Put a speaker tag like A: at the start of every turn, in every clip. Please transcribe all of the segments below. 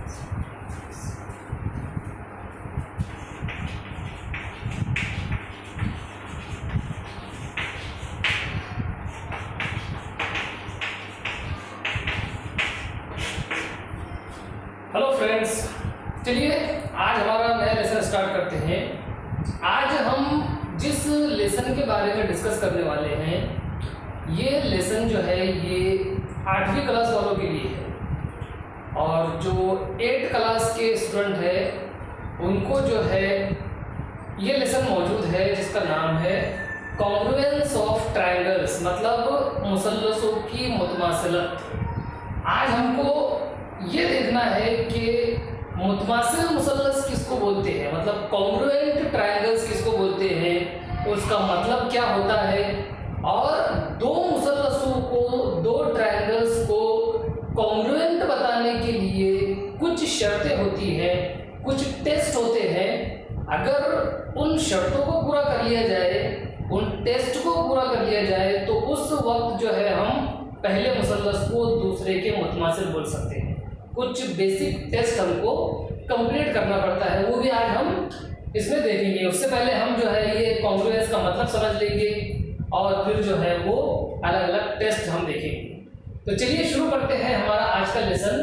A: Hello friends, चलिए आज हमारा नया लेसन स्टार्ट करते हैं। आज हम जिस लेसन के बारे में डिस्कस करने वाले हैं, ये लेसन जो है ये 8वीं क्लास वालों के लिए है और जो 8th क्लास के स्टूडेंट है उनको जो है ये लेसन मौजूद है जिसका नाम है कॉन्ग्रुएंस ऑफ ट्रायंगल्स, मतलब मुसल्लसों की मुतमासिलत। आज हमको ये देखना है कि मुतमासिल मुसल्लस किसको बोलते हैं, मतलब कॉन्ग्रुएंट ट्रायंगल्स किसको बोलते हैं, उसका मतलब क्या होता है, और दो मुसल्लसों को, दो ट्रायंगल्स को कॉन्ग्रुएंट बताने के लिए कुछ शर्तें होती हैं, कुछ टेस्ट होते हैं। अगर उन शर्तों को पूरा कर लिया जाए, उन टेस्ट को पूरा कर लिया जाए, तो उस वक्त जो है हम पहले मुसल्लस को दूसरे के मुतमासिल बोल सकते हैं। कुछ बेसिक टेस्ट हमको कंप्लीट करना पड़ता है, वो भी आज हम इसमें देखेंगे। उससे पहले हम जो है ये कॉन्ग्रुएंस का मतलब समझ लेंगे और फिर जो है वो अलग अलग टेस्ट हम देखेंगे। तो चलिए शुरू करते हैं हमारा आज का lesson,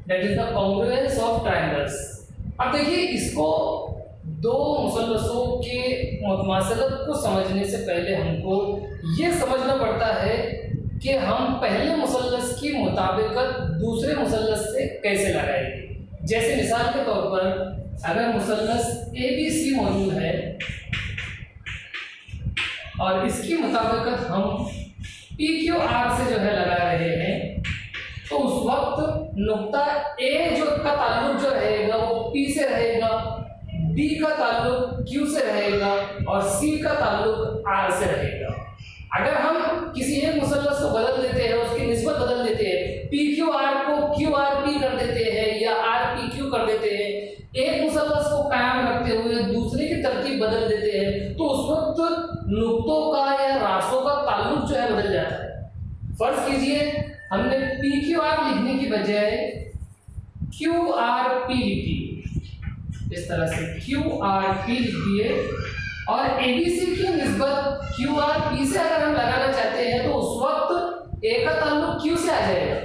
A: that is the congruence of triangles. अब देखिए, इसको दो मुसल्लसों के मुतमासिलत को समझने से पहले हमको ये समझना पड़ता है कि हम पहले मुसल्लस की मुताबिकत दूसरे मुसल्लस से कैसे लगाएंगे। जैसे मिसाल के तौर पर अगर मुसल्लस ABC मौजूद है और इसकी मुताबिकत हम PQR से जो है लगा रहे हैं, तो उस वक्त नुक्ता A जो का ताल्लुक जो रहेगा वो P से रहेगा, B का ताल्लुक Q से रहेगा और C का ताल्लुक R से रहेगा। अगर हम किसी एक मुसल्लस को बदल देते हैं, उसकी निस्बत बदल देते हैं, PQR को QRP कर देते हैं या RPQ कर देते हैं, एक मुसल्लस को कायम रखते हुए दूसरे की तरतीब बदल देते हैं, तो उस वक्त नुक्तों का या रास्तों का ताल्लुक जो है बदल जाता है। फर्ज कीजिए हमने PQR लिखने की बजाय QRP लिखी, इस तरह से QRP लिख दिए और ABC की निस्बत QRP से अगर हम लगाना चाहते हैं तो उस वक्त A का ताल्लुक Q से आ जाएगा,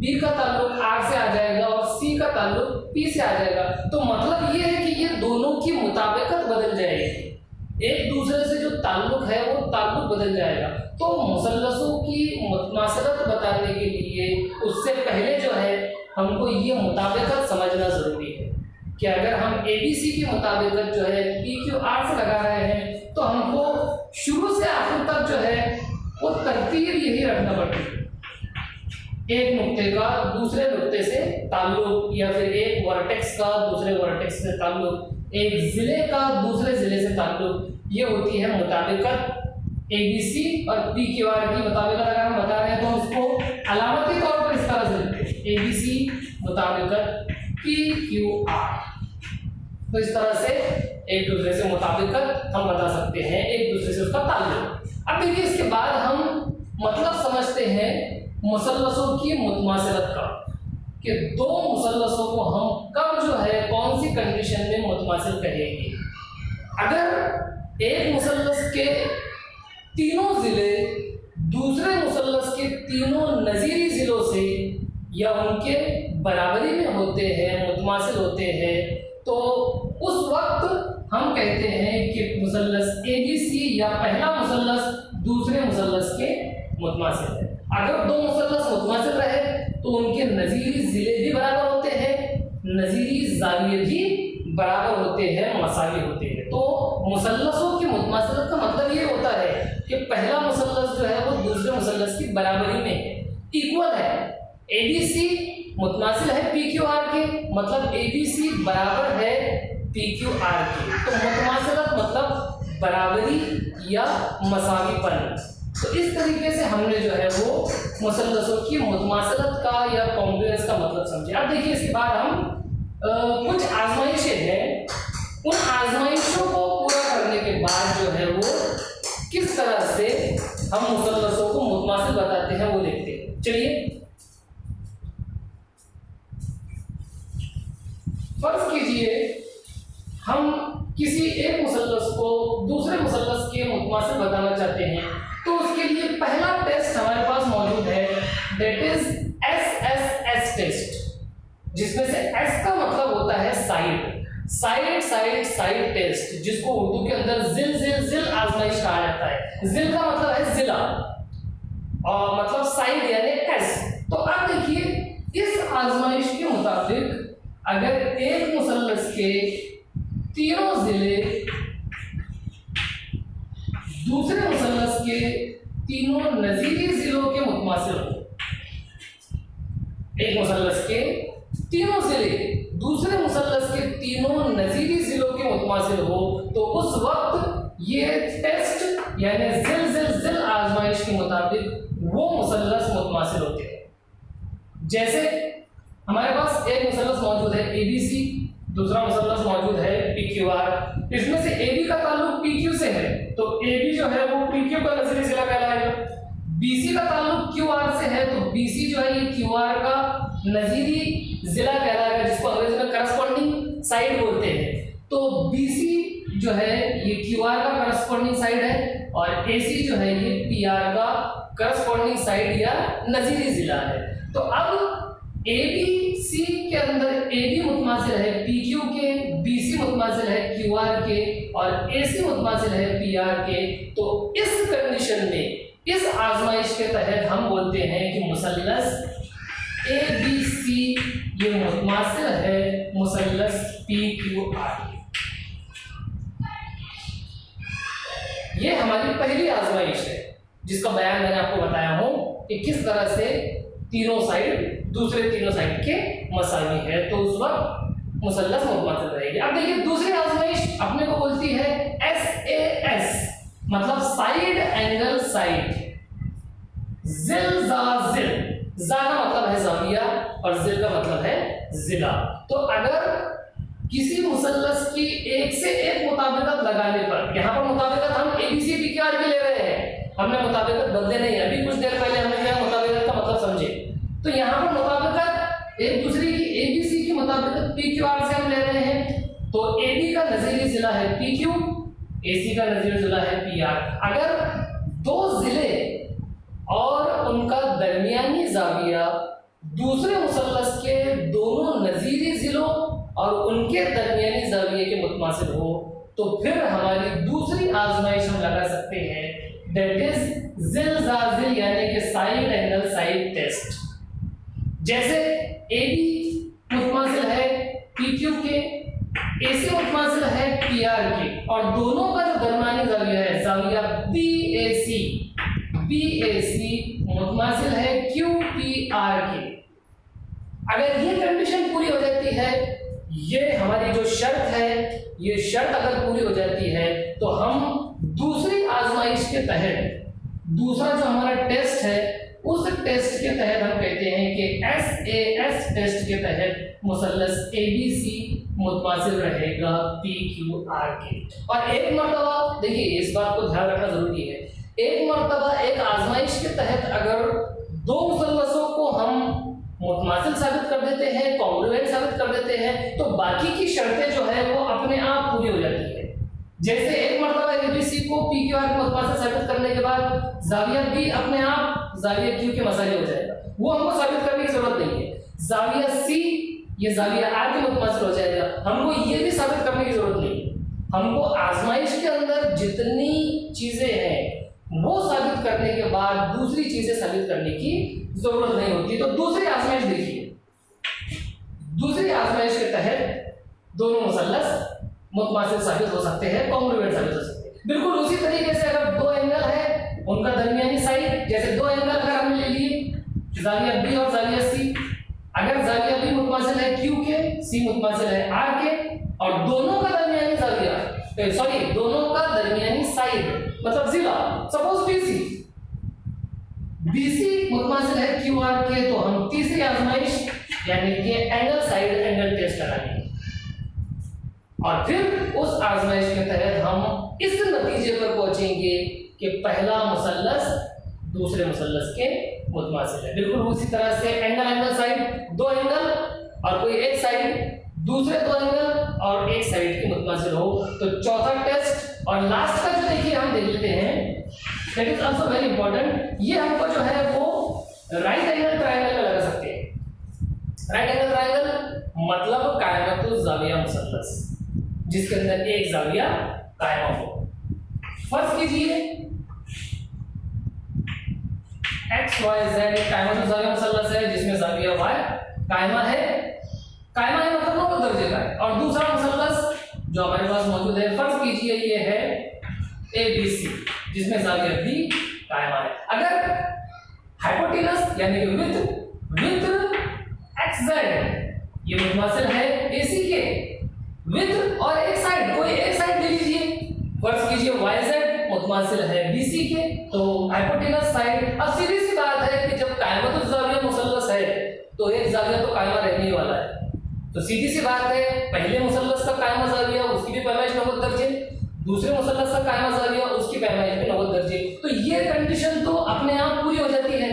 A: B का ताल्लुक R से आ जाएगा और C का ताल्लुक P से आ जाएगा। तो मतलब ये है कि ये दोनों की मुताबिकत बदल जाएगी, एक दूसरे से जो ताल्लुक है वो ताल्लुक बदल जाएगा। तो मुसल्लसों की मुतमासिलत बताने के लिए उससे पहले जो है हमको ये मुताबिकत समझना जरूरी है कि अगर हम ABC की मुताबिकत जो है PQR से लगा रहे हैं तो हमको शुरू से आखिर तक जो है वो तरतीब यही रखना पड़ती है। एक नुक्ते का दूसरे नुक्ते से ताल्लुक, या फिर एक वर्टेक्स का दूसरे वर्टेक्स से ताल्लुक, एक जिले का दूसरे जिले से ताल्लुक, ये होती है मुताबिकत ABC और PQR की मुताबिकत। अगर हम बता रहे हैं तो हम उसको अलामती तौर पर इस तरह से लिखते हैं, ABC मुताबिकत PQR। तो इस तरह से एक दूसरे से मुताबिकत हम बता सकते हैं, एक दूसरे से उसका ताल्लुक। अब देखिए, इसके बाद हम मतलब समझते हैं मुसल्लसों की मुतमासिलत का, कि दो मुसल्लसों को हम कब जो है कौन सी कंडीशन में मुतमासिल कहेंगे। अगर एक मुसल्लस के तीनों जिले दूसरे मुसल्लस के तीनों नज़ीरी जिलों से या उनके बराबरी में होते हैं, मुतमासिल होते हैं, तो उस वक्त हम कहते हैं कि मुसल्लस ABC या पहला मुसल्लस दूसरे मुसल्लस के मुतमासिल है। अगर दो मुसल्लस मुतमासिल रहे तो उनके नज़ीरी जिले भी बराबर होते हैं, नज़ीरी जाविये भी बराबर होते हैं, मसावी होते हैं। तो मुसल्लसों की मुतमासिलत का मतलब ये होता है कि पहला मुसल्लस जो है वो दूसरे मुसल्लस की बराबरी में है, इक्वल है। ABC मुतमासिल है PQR के, मतलब ABC बराबर है PQR के। तो मुतमासिलत मतलब बराबरी या मसावीपन। तो इस तरीके से हमने जो है वो मुसल्लसों की मुतमासिलत का या कॉन्ग्रुएंस का मतलब समझे। अब देखिए, इसके बाद हम कुछ आजमाइशें हैं, उन आजमाइशों को पूरा करने के बाद जो है वो किस तरह से हम मुसल्लसों को मुतमासिल बताते हैं वो देखते हैं। चलिए, फर्ज कीजिए हम किसी एक मुसल्लस को दूसरे मुसल्लस के मुतमासिल बताना चाहते हैं, तो उसके लिए पहला टेस्ट हमारे पास मौजूद है, दैट इज SSS टेस्ट, जिसमें से S का मतलब होता है side, side side side taste, जिसको उर्दू के अंदर जिल आजमाइश कहा जाता है। जिल का मतलब है जिला और मतलब साइड यानी S। तो अब देखिए इस आजमाइश के मुताबिक अगर एक मुसल्लस के तीनों जिले दूसरे मुसल्लस के तीनों नजीरी जिलों के मुतमासिल हो, एक मुसल्लस के तीनों जिले दूसरे मुसल्लस के तीनों नजीरी जिलों के मुतमासिल हो, तो उस वक्त ये टेस्ट यानी जिल आजमाइश के मुताबिक वो मुसल्लस मुतमासिल होते हैं। जैसे हमारे पास एक मुसल्लस मौजूद है ABC, दूसरा मुसल्लस मौजूद है PQR, इसमें से AB का ताल्लुक PQ से है, तो AB जो है वो PQ का नजरी जिला कहलाएगा। BC का ताल्लुक QR से है, तो BC जो है ये QR का नजीरी जिला कहलाएगा, जिसको अंग्रेजी में करस्पॉन्डिंग साइड बोलते हैं। तो BC जो है ये QR का करस्पॉन्डिंग साइड है और AC जो है ये PR का करस्पॉन्डिंग साइड या नजीरी जिला है। तो अब ABC के अंदर AB मुतमासिल है PQ के, BC मुतमासिल है QR के और AC मुतमासिल है PR के। तो इस कंडीशन में, इस आजमाइश के तहत हम बोलते हैं कि मुसल्लस ABC ये मुतमासिल है मुसल्लस PQR। ये हमारी पहली आजमाइश है जिसका बयान मैंने आपको बताया हूं कि किस तरह से तीनों साइड दूसरे तीनों साइड के मसावी है, तो उस वक्त मुसल्लस मुतमासिल रहेगी। अब देखिए दूसरी आजमाइश अपने को बोलती है SAS, मतलब साइड एंगल साइड। जिल जा का मतलब है जाविया और जिल का मतलब है जिला। तो अगर किसी मुसल्लस की एक से एक मुताबिकत लगाने पर, यहाँ पर मुताबिकत हम ABC PQR की ले रहे हैं, हमने मुताबिकत बदले नहीं, अभी कुछ देर पहले हमने क्या मुताबिकत का मतलब समझे। तो यहाँ पर मुताबिकत एक दूसरे की ABC की मुताबिकत PQR से हम ले रहे हैं, तो AB का नजीरी जिला है PQ, AC का नजीरी जिला है PR। अगर दो जिले और उनका दरमियानी जाविया दूसरे मुसल्लस के दोनों नजीरी जिलों और उनके दरमियानी जाविये के मुतमासिल हो, तो फिर हमारी दूसरी आजमाइश हम लगा सकते हैं, दैट इज जिल यानी कि साइड एंगल साइड टेस्ट। जैसे AB मुतमासिल है PQ के, AC मुतमासिल है PR के और दोनों का जो दरमियानी जाविया है जाविया BAC मुतमासिल है QPR के। अगर ये कंडीशन पूरी हो जाती है, ये हमारी जो शर्त है, ये शर्त अगर पूरी हो जाती है, तो हम दूसरी आजमाइश के तहत, दूसरा जो हमारा टेस्ट है, उस टेस्ट के तहत हम कहते हैं कि SAS टेस्ट के तहत मुसल्लस ABC मुतमासिल रहेगा PQR के। और एक मर्तबा देखिए इस बात को ध्यान रखना जरूरी है, एक मर्तबा एक आजमाइश के तहत अगर दो मुसल्लसों को हम मुतमासिल साबित कर देते हैं, कॉन्ग्रुएंट साबित कर देते हैं, तो बाकी की शर्तें जो है वो अपने आप पूरी हो जाती है। जैसे एक मर्तबा ABC को PQR को मुतमासिल साबित करने के बाद जाविया B अपने आप जाविया Q के मसाले हो जाएगा, वो हमको साबित करने की जरूरत नहीं है। जाविया C ये जाविया R के मुतमासिल हो जाएगा, हमको ये भी साबित करने की जरूरत नहीं है। हमको आजमाइश के अंदर जितनी चीजें हैं वो साबित करने के बाद दूसरी चीजें साबित करने की जरूरत नहीं होती। तो दूसरी आजमाइश देखिए, दूसरी आजमाइश के तहत दोनों मुसल्लस मुतमासिल साबित हो सकते हैं, कॉन्ग्रुएंट साबित हो सकते हैं। बिल्कुल उसी तरीके से अगर दो एंगल है, उनका दरमियानी साइड, जैसे दो एंगल अगर हमने ले लिए जाविया B और जाविया C, अगर जाविया B मुतमासिल है Q के, C मुतमासिल है R के और दोनों का दरमियानी जाविया दोनों का दरमियानी साइड मतलब जिला, सपोज BC मुतमासिल है QR के, तो हम तीसरी आजमाइश यानी कि एंगल साइड एंगल टेस्ट कराएंगे और फिर उस आजमाइश के तहत हम इस नतीजे पर पहुंचेंगे कि पहला मुसल्लस दूसरे मुसल्लस के मुतमासिल है। बिल्कुल उसी तरह से एंगल साइड, दो एंगल और कोई एक साइड दूसरे दो एंगल और एक साइड के मुतमासिल हो। तो चौथा टेस्ट और लास्ट का जो देखिए हम देख लेते हैं, that is also very important. ये हमको जो है वो राइट एंगल ट्रायंगल में लगा सकते हैं। राइट एंगल ट्रायंगल मतलब कायमतुल जाविया मुसल्लस, जिसके अंदर एक जाविया कायमा हो। फर्ज कीजिए एक्स वाई जेड कायमतुल जाविया मुसल्लस है, जिसमें जाविया y कायमा है मतलब नौ दर्जे का है। और दूसरा मुसल्लस जो हमारे पास मौजूद है, फर्ज कीजिए ये है ABC, जिसमें जाविया B कायमा है। अगर हाइपोटेनस यानी कि विद XZ ये मुतमासिल है AC के विद और एक साइड, कोई एक साइड ले लीजिए। फर्ज कीजिए YZ मुतमासिल है BC के, तो हाइपोटेनस साइड। अब सीधी सी बात है कि जब कायमतुल जाविया मुसल्लस है तो एक जाविया तो कायमा रहने ही वाला है। तो सीधी सी बात है, पहले मुसल्लस का कायमा जाविया उसकी भी पैमाइश 90 दर्जे, दूसरे मुसल्लस का कायमा जाविया उसकी पैमाइश भी 90 दर्जे। तो ये कंडीशन तो अपने आप पूरी हो जाती है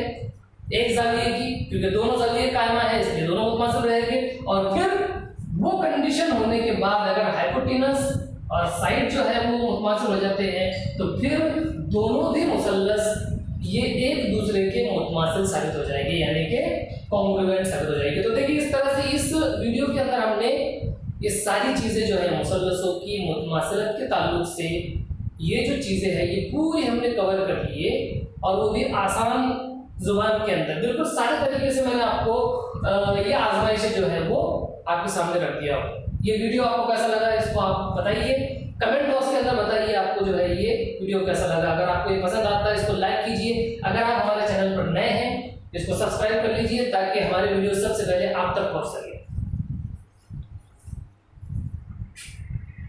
A: एक जाविये की, क्योंकि दोनों जाविये कायमा है इसलिए दोनों मुतमासिल रहेंगे। और फिर वो कंडीशन होने के बाद अगर हाइपोटेनस और साइड जो है वो मुतमासिल हो जाते हैं, तो फिर दोनों भी मुसल्लस ये एक दूसरे के मुतमासिल साबित हो जाएंगे, यानी कि कॉन्ग्रुएंट साबित हो जाएंगे। तो देखिए इस तरह से इस वीडियो के अंदर हमने ये सारी चीजें जो है मुसल्लसों की मुतमासिलत के ताल्लुक से ये जो चीजें हैं ये पूरी हमने कवर कर ली है, और वो भी आसान जुबान के अंदर बिल्कुल सारे तरीके से मैंने आपको ये आजमाइश जो है वो आपके सामने रख दिया हो। ये वीडियो आपको कैसा लगा इसको आप बताइए, कमेंट बॉक्स के अंदर बताइए आपको जो है ये वीडियो कैसा लगा। अगर आपको ये पसंद आता है इसको लाइक कीजिए, अगर आप हमारे चैनल पर नए हैं इसको सब्सक्राइब कर लीजिए ताकि हमारे वीडियो सबसे पहले आप तक पहुंच सके।